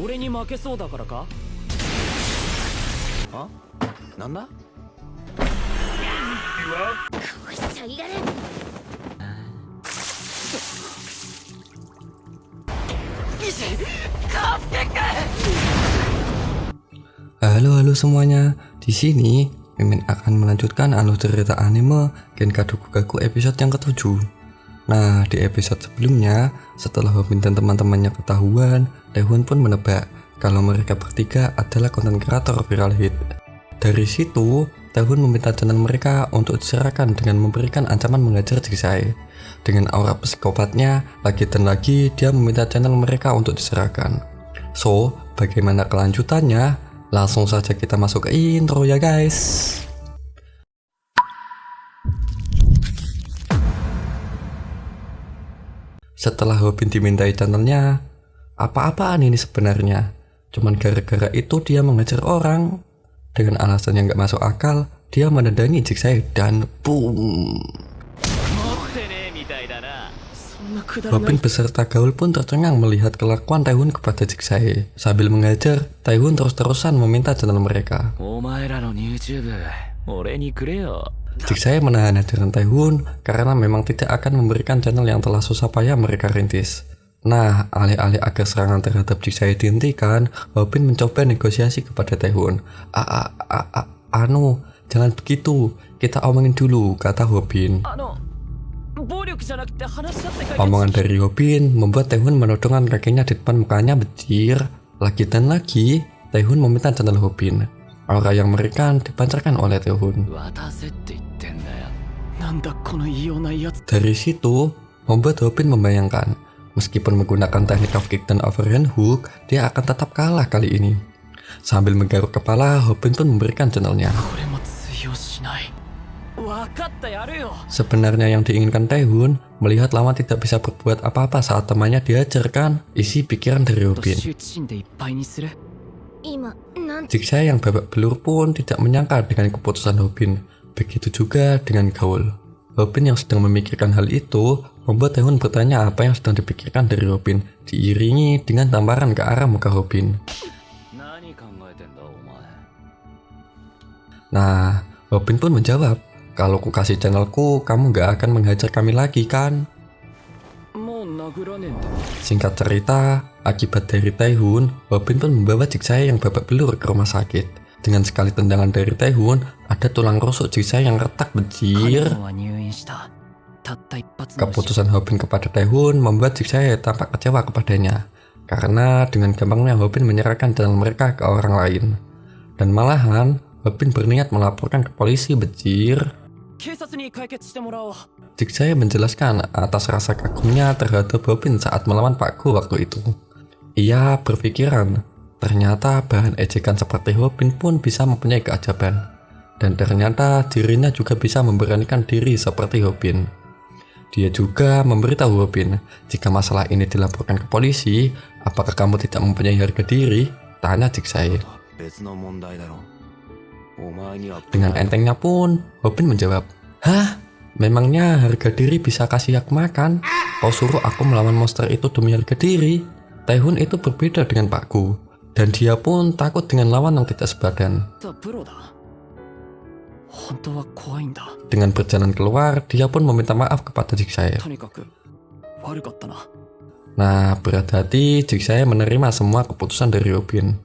俺に負けそうだからか？あ？なんだ？こうしちゃいられん。Halo semuanya, di sini Mimin akan melanjutkan alur cerita anime Genka Dokugaku episode yang ke-7. Nah, di episode sebelumnya, setelah Hobin dan teman-temannya ketahuan, Taehoon pun menebak kalau mereka bertiga adalah konten kreator viral hit. Dari situ, Taehoon meminta channel mereka untuk diserahkan dengan memberikan ancaman mengajar Jigsae. Dengan aura psikopatnya, lagi dan lagi dia meminta channel mereka untuk diserahkan. So, bagaimana kelanjutannya? Langsung saja kita masuk ke intro ya guys. Setelah Hobin dimintai channelnya, apa-apaan ini sebenarnya? Cuman gara-gara itu dia mengejar orang. Dengan alasan yang gak masuk akal, dia menendangi Jigsae dan boom. Hobin beserta Gaul pun tercengang melihat kelakuan Taehoon kepada Jigsae. Sambil mengajar, Taehoon terus-terusan meminta channel mereka. Jigsae menahan ajaran Taehoon karena memang tidak akan memberikan channel yang telah susah payah mereka rintis. Nah, alih-alih agar serangan terhadap Jigsae dihentikan, Hobin mencoba negosiasi kepada Taehoon. Jangan begitu, kita omongin dulu, kata Hobin. Omongan dari Hobin membuat Taehoon menodongkan kakinya di depan mukanya bejir. Lagi dan lagi, Taehoon meminta channel Hobin. Aura yang mengerikan dipancarkan oleh Taehoon. Dari situ, membuat Hobin membayangkan, meskipun menggunakan teknik half kick dan overhand hook, dia akan tetap kalah kali ini. Sambil menggaruk kepala, Hobin pun memberikan channelnya. Sebenarnya yang diinginkan Taehoon melihat lawan tidak bisa berbuat apa-apa saat temannya diajarkan isi pikiran dari Hobin. Jigsae yang babak belur pun tidak menyangka dengan keputusan Hobin. Begitu juga dengan Gaul. Hobin yang sedang memikirkan hal itu membuat Taehoon bertanya apa yang sedang dipikirkan dari Hobin, diiringi dengan tamparan ke arah muka Hobin. Nah, Hobin pun menjawab, kalau ku kasih channelku, kamu gak akan menghajar kami lagi kan? Singkat cerita, akibat dari Taehoon, Hobin pun membawa Jigsae yang babak belur ke rumah sakit. Dengan sekali tendangan dari Taehoon, ada tulang rusuk Jigsae yang retak bejir. Keputusan Hobin kepada Taehoon membuat Jigsae tampak kecewa kepadanya. Karena dengan gampangnya Hobin menyerahkan channel mereka ke orang lain. Dan malahan, Hobin berniat melaporkan ke polisi bejir. Jigsae menjelaskan atas rasa kagumnya terhadap Hobin saat melawan Pak Go waktu itu. Ia berpikiran, ternyata bahan ejekan seperti Hobin pun bisa mempunyai keajaban. Dan ternyata dirinya juga bisa memberanikan diri seperti Hobin. Dia juga memberitahu Hobin, jika masalah ini dilaporkan ke polisi, apakah kamu tidak mempunyai harga diri? Tanya Jigsae. Dengan entengnya pun, Hobin menjawab, hah? Memangnya harga diri bisa kasih aku makan? Kau suruh aku melawan monster itu demi harga diri? Taehoon itu berbeda dengan Pak Go, dan dia pun takut dengan lawan yang tidak sebadan. Dengan berjalan keluar, dia pun meminta maaf kepada Jigsae. Nah, berat hati, Jigsae menerima semua keputusan dari Hobin.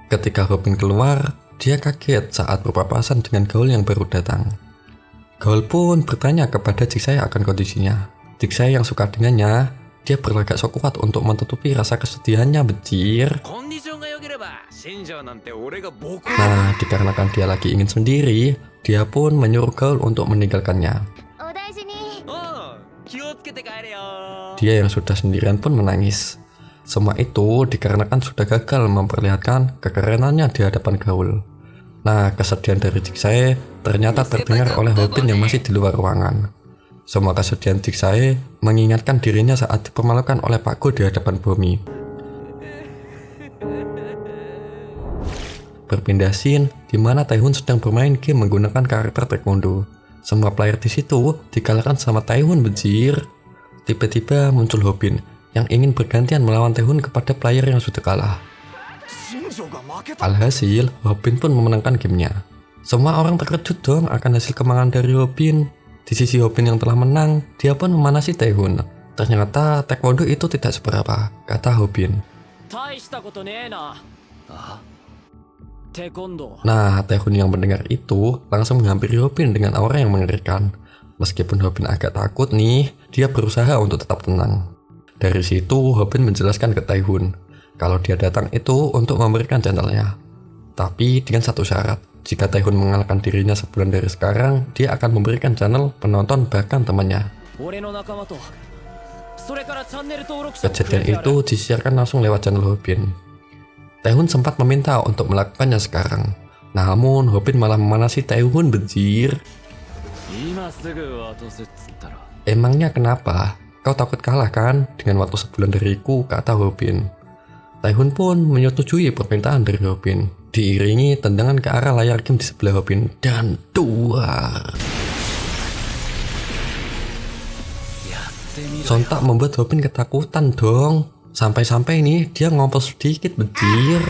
Ketika Hobin keluar, dia kaget saat berpapasan dengan Gaul yang baru datang. Gaul pun bertanya kepada Jigsae akan kondisinya. Jigsae yang suka dengannya, dia berlagak sok kuat untuk menutupi rasa kesedihannya bejir. Nah, dikarenakan dia lagi ingin sendiri, dia pun menyuruh Gaul untuk meninggalkannya. Dia yang sudah sendirian pun menangis. Semua itu dikarenakan sudah gagal memperlihatkan kekerenannya di hadapan Gaul. Nah, kesedihan dari Jigsae ternyata terdengar oleh Hobin yang masih di luar ruangan. Semua kesedihan Jigsae mengingatkan dirinya saat dipermalukan oleh Pak Go di hadapan Bomi. Berpindah scene di mana Taehoon sedang bermain game menggunakan karakter taekwondo. Semua player di situ dikalahkan sama Taehoon bejir. Tiba-tiba muncul Hobin yang ingin bergantian melawan Taehoon kepada player yang sudah kalah. Alhasil, Hobin pun memenangkan gamenya. Semua orang terkejut dong akan hasil kemenangan dari Hobin. Di sisi Hobin yang telah menang, dia pun memanasi Taehun. Ternyata taekwondo itu tidak seberapa, kata Hobin. 大したことねえな。テコンドー。 Nah, Taehun yang mendengar itu langsung menghampiri Hobin dengan aura yang mengerikan. Meskipun Hobin agak takut nih, dia berusaha untuk tetap tenang. Dari situ, Hobin menjelaskan ke Taehun kalau dia datang itu untuk memberikan channelnya. Tapi dengan satu syarat, jika Taehun mengalahkan dirinya sebulan dari sekarang, dia akan memberikan channel, penonton, bahkan temannya. 俺の仲間とそれからチャンネル登録者も増え Kejadian てやる。 itu disiarkan langsung lewat channel Hobin. Taehun sempat meminta untuk melakukannya sekarang. Namun, Hobin malah memanasi Taehun, bejir. 今すぐ渡せっつったら。 Emangnya kenapa? Kau takut kalah kan dengan waktu sebulan dariku, kata Hobin. Taehun pun menyetujui permintaan dari Hobin. Diiringi tendangan ke arah layar game di sebelah Hobin dan duar. Sontak membuat Hobin ketakutan dong. Sampai-sampai nih dia ngompol sedikit, bejir.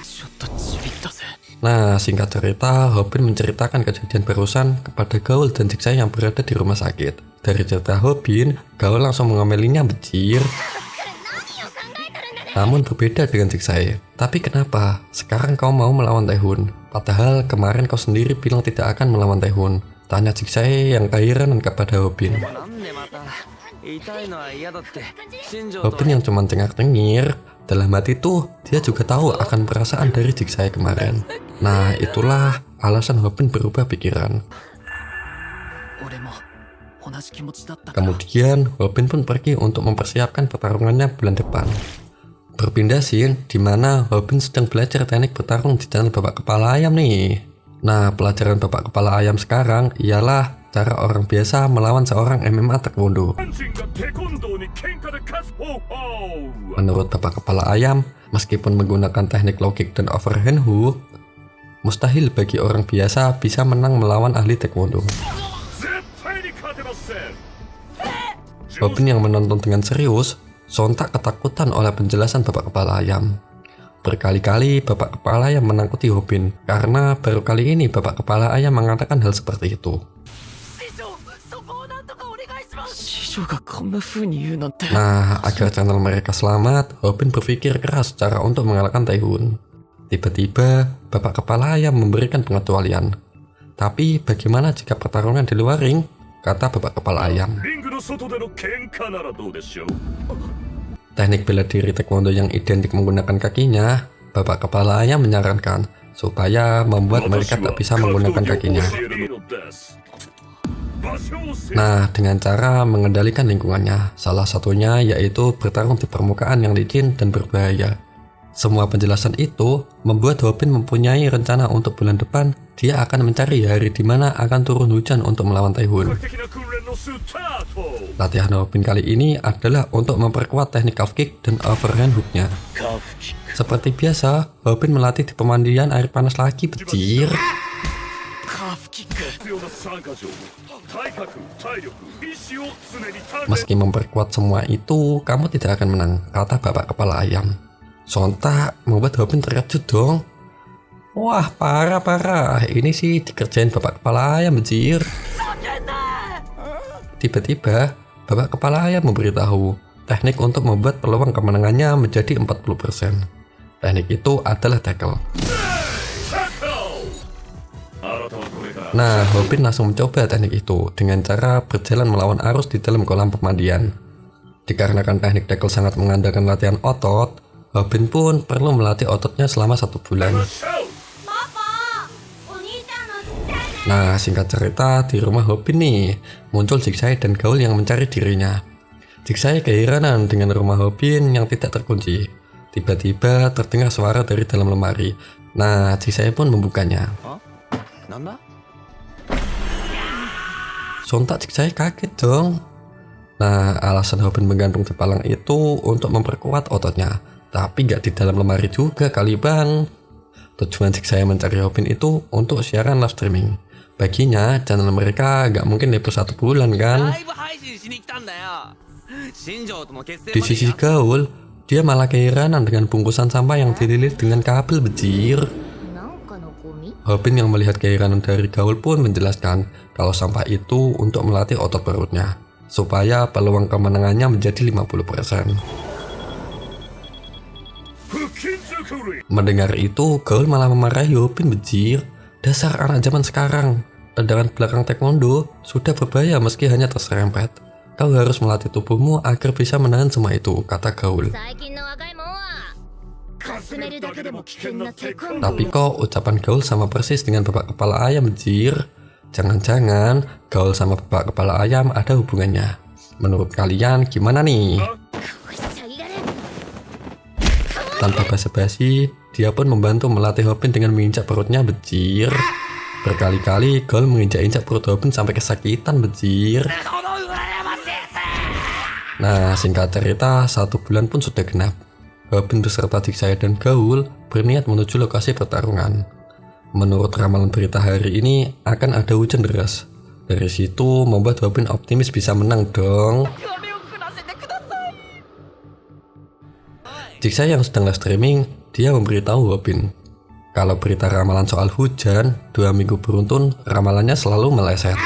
ちょっとちびったぜ。 Nah, singkat cerita, Hobin menceritakan kejadian barusan kepada Gaul dan Jigsaw yang berada di rumah sakit. Dari cerita Hobin, Gaul langsung mengamelinya, bejir. Namun berbeda dengan Jigsaw. Tapi kenapa sekarang kau mau melawan Taehun? Padahal kemarin kau sendiri bilang tidak akan melawan Taehun. Tanya Jigsaw yang keheranan kepada Hobin. なんでまた痛いのは嫌だって新庄と Hobin yang cuma cengak-cengir. Dalam hati tuh, dia juga tahu akan perasaan dari Jigsaw kemarin. Nah, itulah alasan Hobin berubah pikiran. 俺も同じ気持ちだったから。 Kemudian, Hobin pun pergi untuk mempersiapkan pertarungannya bulan depan. Berpindah scene di mana Hobin sedang belajar teknik bertarung di channel Bapak Kepala Ayam nih. Nah, pelajaran Bapak Kepala Ayam sekarang ialah cara orang biasa melawan seorang MMA taekwondo. Menurut Bapak Kepala Ayam, meskipun menggunakan teknik low kick dan overhand hook, mustahil bagi orang biasa bisa menang melawan ahli taekwondo. Hobin yang menonton dengan serius sontak ketakutan oleh penjelasan Bapak Kepala Ayam. Berkali-kali Bapak Kepala Ayam menangkuti Hobin karena baru kali ini Bapak Kepala Ayam mengatakan hal seperti itu. 師匠がこんな風に言うなんて。 Nah, agar channel mereka selamat, Hobin berpikir keras cara untuk mengalahkan Taehun. Tiba-tiba, Bapak Kepala Ayam memberikan pengecualian. Tapi bagaimana jika pertarungan di luar ring? Kata Bapak Kepala Ayam. Teknik bela diri taekwondo yang identik menggunakan kakinya, Bapak Kepala Ayam menyarankan supaya membuat mereka tak bisa menggunakan kakinya. Nah, dengan cara mengendalikan lingkungannya, salah satunya yaitu bertarung di permukaan yang licin dan berbahaya. Semua penjelasan itu membuat Hobin mempunyai rencana untuk bulan depan. Dia akan mencari hari di mana akan turun hujan untuk melawan Taehun. Latihan Hobin kali ini adalah untuk memperkuat teknik calf kick dan overhand hooknya. Seperti biasa, Hobin melatih di pemandian air panas lagi, bejir. カーフキック。 Meski memperkuat semua itu, kamu tidak akan menang, kata Bapak Kepala Ayam. Sontak membuat Hobin terkejut dong. Wah, parah. Ini sih dikerjain Bapak Kepala Ayam, bejir. Tiba-tiba, Bapak Kepala Ayam memberitahu teknik untuk membuat peluang kemenangannya menjadi 40%. Teknik itu adalah tackle. Nah, Hobin langsung mencoba teknik itu dengan cara berjalan melawan arus di dalam kolam pemandian. Dikarenakan teknik tackle sangat mengandalkan latihan otot, Hobin pun perlu melatih ototnya selama 1 bulan. Nah, singkat cerita, di rumah Hobin nih, muncul Jigsaw dan Gaul yang mencari dirinya. Jigsaw keheranan dengan rumah Hobin yang tidak terkunci. Tiba-tiba terdengar suara dari dalam lemari. Nah, Jigsaw pun membukanya. Nanda? Sontak Jigsaw kaget dong. Nah, alasan Hobin menggantung di palang itu untuk memperkuat ototnya. Tapi gak di dalam lemari juga kali bang. Tujuan Jigsaw mencari Hobin itu untuk siaran live streaming. Baginya, channel mereka gak mungkin libur 1 bulan kan. Di sisi Gaul, dia malah keheranan dengan bungkusan sampah yang dililit dengan kabel bejir. なんかのゴミ Hopin yang melihat keheranan dari Gaul pun menjelaskan kalau sampah itu untuk melatih otot perutnya, supaya peluang kemenangannya menjadi 50%. Mendengar itu, Gaul malah memarahi Hopin bejir. Dasar anak zaman sekarang, tendangan belakang taekwondo sudah berbahaya meski hanya terserempet. Kau harus melatih tubuhmu agar bisa menahan semua itu, kata Gaul. 最近の若いもんはかすめるだけでも危険なテコンドー Tapi kok ucapan Gaul sama persis dengan bapak kepala ayam bejir? Jangan-jangan Gaul sama bapak kepala ayam ada hubungannya. Menurut kalian gimana nih? こうしちゃいられん Tanpa basa-basi, dia pun membantu melatih Hopin dengan menginjak perutnya bejir. Berkali-kali Gaul menginjak-injak perut Hopin sampai kesakitan bejir. Nah, singkat cerita, 1 bulan pun sudah genap. Hopin beserta Jigsaw dan Gaul berniat menuju lokasi pertarungan. Menurut ramalan berita hari ini, akan ada hujan deras. Dari situ membuat Hopin optimis bisa menang dong. Jigsaw yang sedang live streaming, dia memberitahu Hopin kalau berita ramalan soal hujan 2 minggu beruntun ramalannya selalu meleset.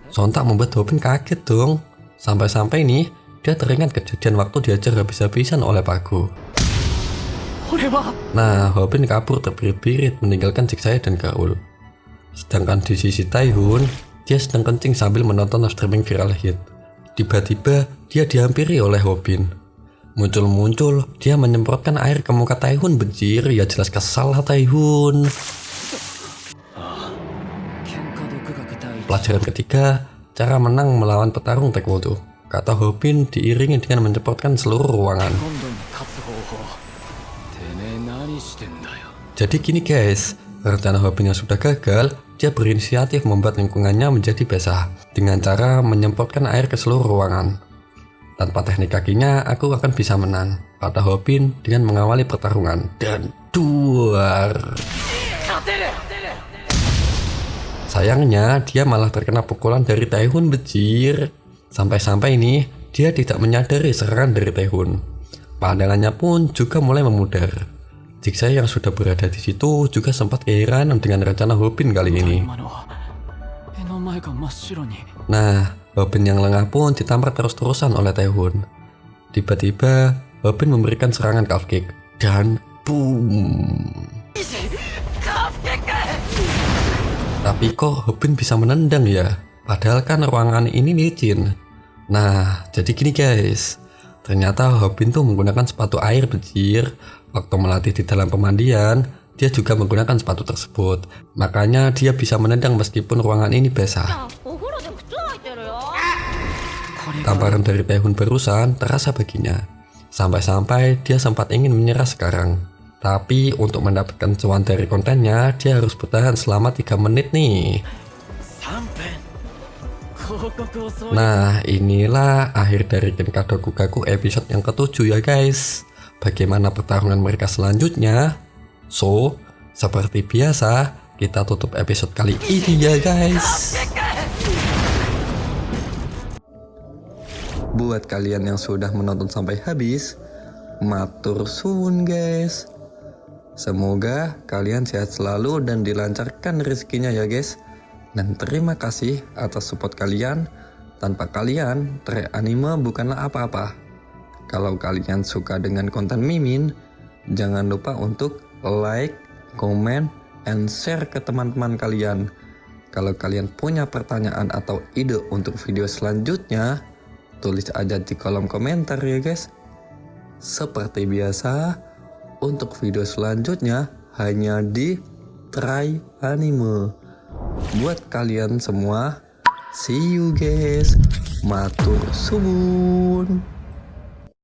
Sontak membuat Hopin kaget dong. Sampai-sampai nih, dia teringat kejadian waktu diajar habis-habisan oleh Pago. Nah, Hopin kabur terbirit-birit meninggalkan Jigsaw dan Gaul. Sedangkan di sisi Taihun, dia sedang kencing sambil menonton live streaming viral hit. Tiba-tiba, dia dihampiri oleh Hopin. Muncul-muncul, dia menyemprotkan air ke muka Taihun bejir. Ya jelas kesal lah Taihun. Pelajaran ketiga, cara menang melawan petarung taekwondo, kata Hopin diiringi dengan menyemprotkan seluruh ruangan. Jadi gini guys, rencana Hopin yang sudah gagal, dia berinisiatif membuat lingkungannya menjadi basah dengan cara menyemprotkan air ke seluruh ruangan. Tanpa teknik kakinya, aku akan bisa menang, kata Hopin dengan mengawali pertarungan. Dan duar. Sayangnya, dia malah terkena pukulan dari Taihun bejir. Sampai-sampai ini, dia tidak menyadari serangan dari Taihun. Pandangannya pun juga mulai memudar. Jigsaw yang sudah berada di situ juga sempat keheranan dengan rencana Hopin kali ini. Nah, Hopin yang lengah pun ditampar terus-terusan oleh Taihun. Tiba-tiba, Hopin memberikan serangan calf kick. Dan boom. Tapi kok Hopin bisa menendang ya? Padahal kan ruangan ini licin. Nah, jadi gini guys. Ternyata Hopin tuh menggunakan sepatu air bejir. Waktu melatih di dalam pemandian, dia juga menggunakan sepatu tersebut. Makanya dia bisa menendang meskipun ruangan ini basah. お風呂で靴履いてるよ Tamparan dari Taihun barusan terasa baginya. Sampai-sampai dia sempat ingin menyerah sekarang. Tapi untuk mendapatkan cuan dari kontennya, dia harus bertahan selama 3 menit nih. Nah, inilah akhir dari Genka Dokugaku episode yang ke-7 ya guys. Bagaimana pertarungan mereka selanjutnya? So, seperti biasa, kita tutup episode kali ini ya guys. Buat kalian yang sudah menonton sampai habis, matur suwun guys. Semoga kalian sehat selalu dan dilancarkan rezekinya ya guys. Dan terima kasih atas support kalian. Tanpa kalian, Trek Anime bukanlah apa-apa. Kalau kalian suka dengan konten Mimin, jangan lupa untuk like, comment, and share ke teman-teman kalian. Kalau kalian punya pertanyaan atau ide untuk video selanjutnya, tulis aja di kolom komentar ya guys. Seperti biasa, untuk video selanjutnya hanya di Try Anime. Buat kalian semua, see you guys. Matur suwun.